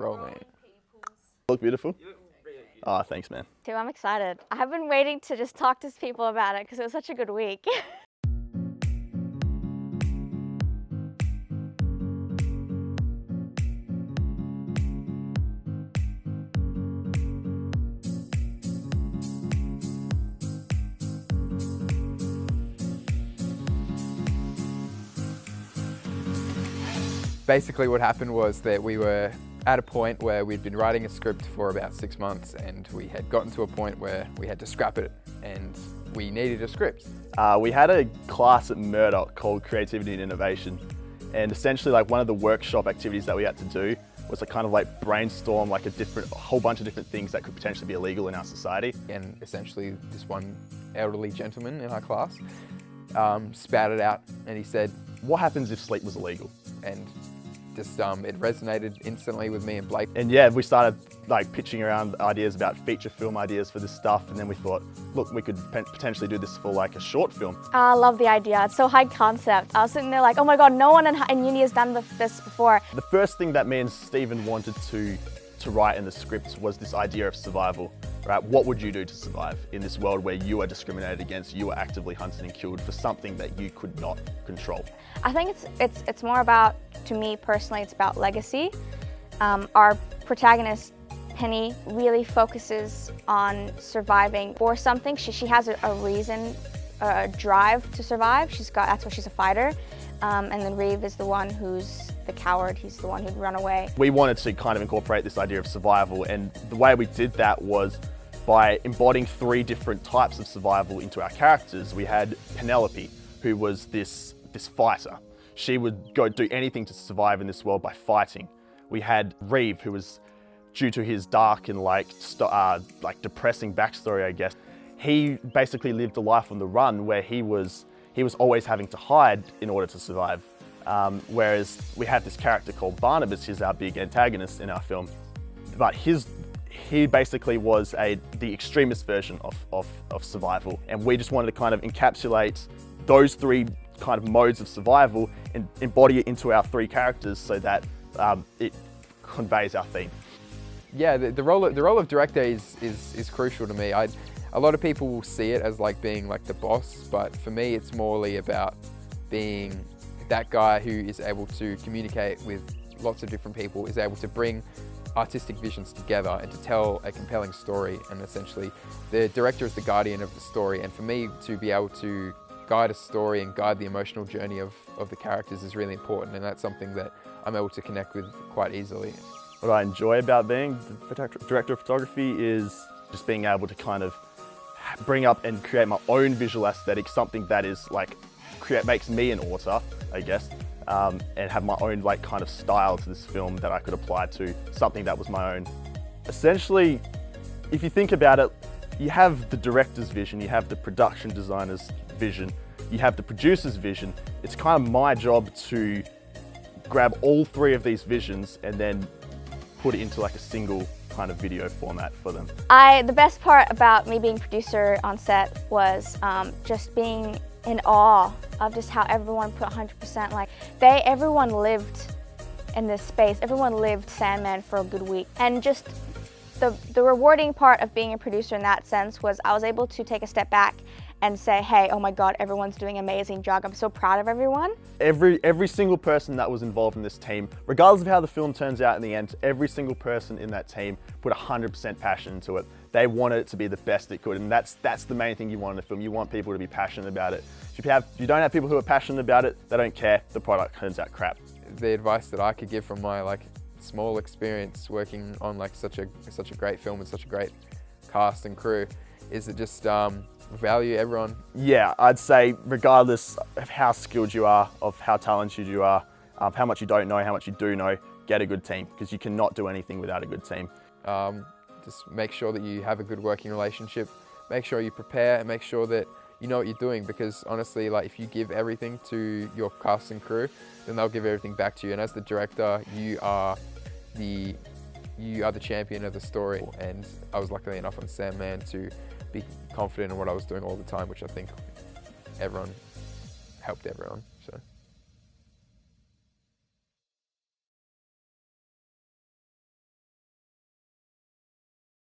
Rolling. Look beautiful? Oh, thanks, man. Too, I'm excited. I've been waiting to just talk to people about it because it was such a good week. Basically what happened was that we were at a point where we'd been writing a script for about 6 months and we had gotten to a point where we had to scrap it and we needed a script. We had a class at Murdoch called Creativity and Innovation, and essentially like one of the workshop activities that we had to do was to kind of like brainstorm like a whole bunch of different things that could potentially be illegal in our society. And essentially this one elderly gentleman in our class spouted out and he said, what happens if sleep was illegal? And just it resonated instantly with me and Blake. And yeah, we started like pitching around ideas about feature film ideas for this stuff, and then we thought, look, we could potentially do this for like a short film. I love the idea. It's so high concept. I was sitting there like, oh my god, no one in uni has done this before. The first thing that me and Steven wanted to write in the script was this idea of survival. Right? What would you do to survive in this world where you are discriminated against, you are actively hunted and killed for something that you could not control? I think it's more about, to me personally, it's about legacy. Our protagonist, Penny, really focuses on surviving for something. She has a reason, a drive to survive. That's why she's a fighter. And then Reeve is the one who's the coward. He's the one who'd run away. We wanted to kind of incorporate this idea of survival, and the way we did that was by embodying 3 different types of survival into our characters. We had Penelope, who was this fighter. She would go do anything to survive in this world by fighting. We had Reeve, who was, due to his dark and like depressing backstory, I guess, he basically lived a life on the run where he was always having to hide in order to survive. Whereas we have this character called Barnabas, who's our big antagonist in our film. But he basically was the extremist version of survival. And we just wanted to kind of encapsulate those 3 kind of modes of survival and embody it into our 3 characters so that it conveys our theme. Yeah, the role of director is crucial to me. A lot of people will see it as like being like the boss, but for me it's morely about being that guy who is able to communicate with lots of different people, is able to bring artistic visions together and to tell a compelling story. And essentially the director is the guardian of the story, and for me to be able to guide a story and guide the emotional journey of the characters is really important, and that's something that I'm able to connect with quite easily. What I enjoy about being the director of photography is just being able to kind of bring up and create my own visual aesthetic, something that is like makes me an author, I guess, and have my own like kind of style to this film that I could apply to something that was my own. Essentially, if you think about it, you have the director's vision, you have the production designer's vision, you have the producer's vision. It's kind of my job to grab all 3 of these visions and then put it into like a single kind of video format for them. The best part about me being producer on set was just being in awe of just how everyone put 100%. Like everyone lived in this space. Everyone lived Sandman for a good week. And just the rewarding part of being a producer in that sense was I was able to take a step back and say, hey, oh my God, everyone's doing an amazing job. I'm so proud of everyone. Every single person that was involved in this team, regardless of how the film turns out in the end, every single person in that team put 100% passion into it. They wanted it to be the best it could, and that's the main thing you want in a film. You want people to be passionate about it. If you don't have people who are passionate about it, they don't care, the product turns out crap. The advice that I could give from my like small experience working on like such a great film and such a great cast and crew is that just value everyone. Yeah, I'd say regardless of how skilled you are, of how talented you are, how much you don't know, how much you do know, get a good team, because you cannot do anything without a good team. Just make sure that you have a good working relationship, make sure you prepare, and make sure that you know what you're doing, because honestly, like if you give everything to your cast and crew, then they'll give everything back to you. And as the director, you are the champion of the story. And I was lucky enough on Sandman to be confident in what I was doing all the time, which I think helped everyone.